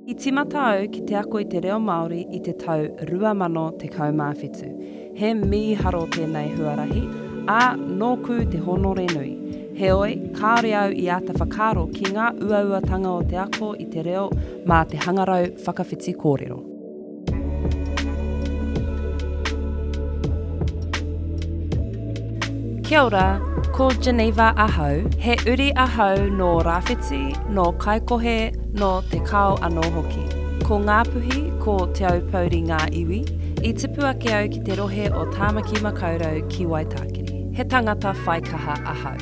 I timata au ki te ako I te reo Māori I te tau 2017. He mīharo tēnei huarahi, a nōku te honore nui. Heoi, kāore au I ata whakaro ki ngā uauatanga o te ako I te reo mā te hangarau whakawhiti kōrero. Kia ora, ko Geneva ahau, he uri ahau no rāwhiti, no kaikohe, no te kao anō hoki. Ko ngā puhi, ko te au pauri ngā iwi, I tipu ake au ki te rohe o Tāmaki Makaurau ki Waitakere. He tangata whaikaha ahau.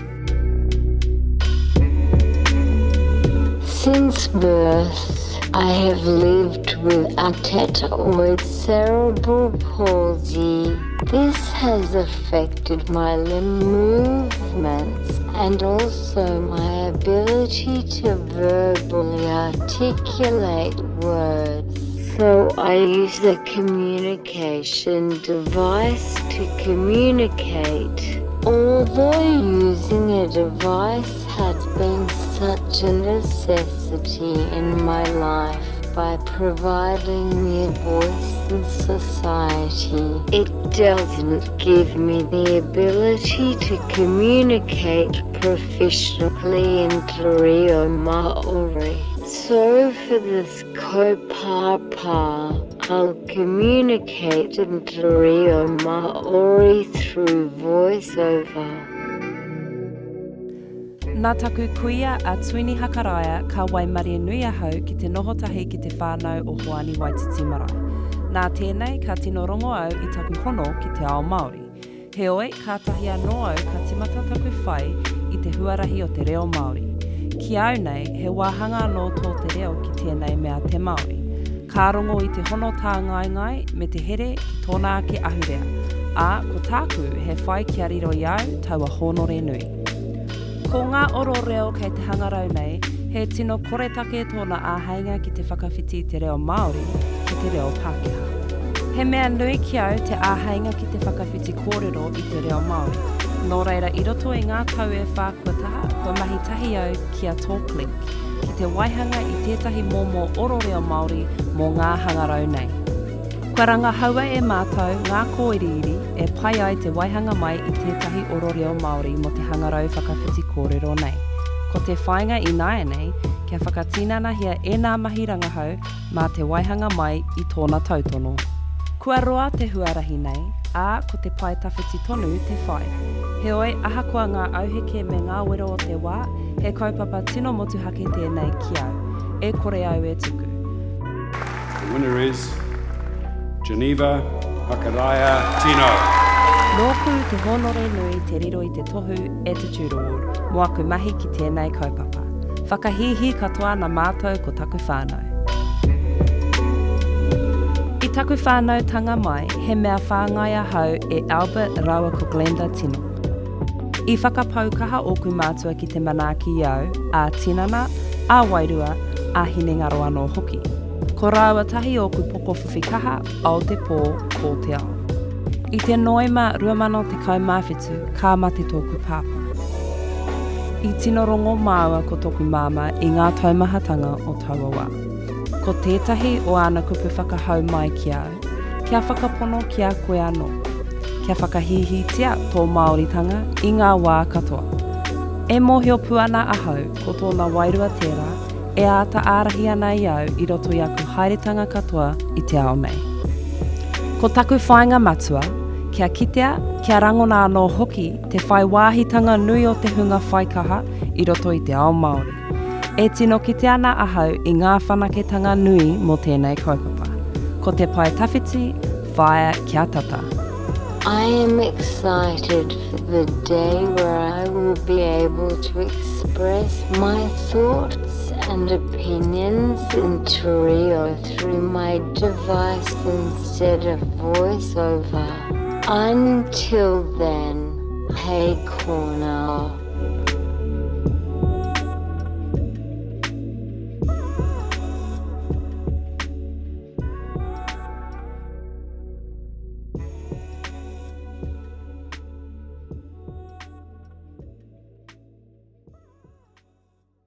Since birth, I have lived with atetoid cerebral palsy. This has affected my limb movements and also my ability to verbally articulate words. So I use a communication device to communicate. Although using a device has been such a necessity in my life by providing me a voice in society, it doesn't give me the ability to communicate proficiently in Te Reo Māori. So for this kaupapa, I'll communicate in Te Reo Māori through voiceover. Nā taku kuia a Tuini Hakaraia ka waimaria nui ahau ki te noho tahi ki te whānau o Hoani Waititi Marae. Nā tēnei ka tino rongo au I taku hono ki te ao Māori. Heoi, ka tahi anō au ka timata taku whai I te huarahi o te reo Māori. Ki au nei, he wāhanga anō tō te reo ki tēnei mea te Māori. Ka rongo I te hono tā ngai me te here ki tōna ake ahurea. A, ko tāku he whai ki ariro I au taua honore nui. Ko ngā oro reo kei te hangarau nei, he tino koretake tōna āheinga ki te whakawhiti te reo Māori ki te reo Pākehā. He mea nui ki au te āheinga ki te whakawhiti kōrero I te reo Māori. Nō reira I roto I ngā tau e whākuataha, ko mahi tahi au ki a TalkLink, ki te waihanga I tētahi momo oro reo Māori mō ngā hangarau nei. Kua ranga haua e mātou ngā kōiriiri e pai ai te waihanga mai I tētahi oro reo Māori mo te hangarau whakawhiti kōrero nei. Ko te whainga I nae nei, kia whakatinana hia e nā mahi rangahau mā te waihanga mai I tōna tautono. Kua roa te huarahi nei, a ko te pai tawhiti tonu te whai. Heoi, ahakoa ngā auheke me ngā wero o te wā, he kaupapa tino motu hake tēnei ki au. E kore au e tuku. The winner is Geneva Hakaraia Tino. Nōku te honore nui te riro I te tohu e te Turuoru, mo aku mahi ki tēnei kaupapa. Whakahihi katoa nā mātou ko taku whānau. I taku whānau tanga mai, he mea whāngai ahau e Albert Rawa ko Glenda Tino. I whakapaukaha oku mātua ki te manaaki iau, a tinana, a wairua, a hinengaro anō hoki. Ko rāua tahi oku poko whiwhikaha, Aotepo, ko te ao. I te noema 2017, ka mate tōku pāpa. I tino rongo māua ko tōku māma I ngā taumahatanga o Tauawā. Ko tētahi o ana kupu whakahau mai ki au, kia whakapono ki a koe anō. Kia whakahihitia tō Māoritanga I ngā wā katoa. E mōhio puana ahau ko tōna wairua tērā, e āta ārahi ana I au I roto I aku hairetanga katoa I te ao nei. Ko taku whainga matua, kia kitea, kia rangona anō hoki te whai wāhitanga nui o te hunga whaikaha I roto I te ao Māori. E tino kite ana ahau I ngā whanaketanga nui mō tēnei kaupapa. Ko te pai tawhiti, whaia kia tata. I am excited for the day where I will be able to express my thoughts and opinions in Te Reo through my device instead of voiceover. Until then, hey corner.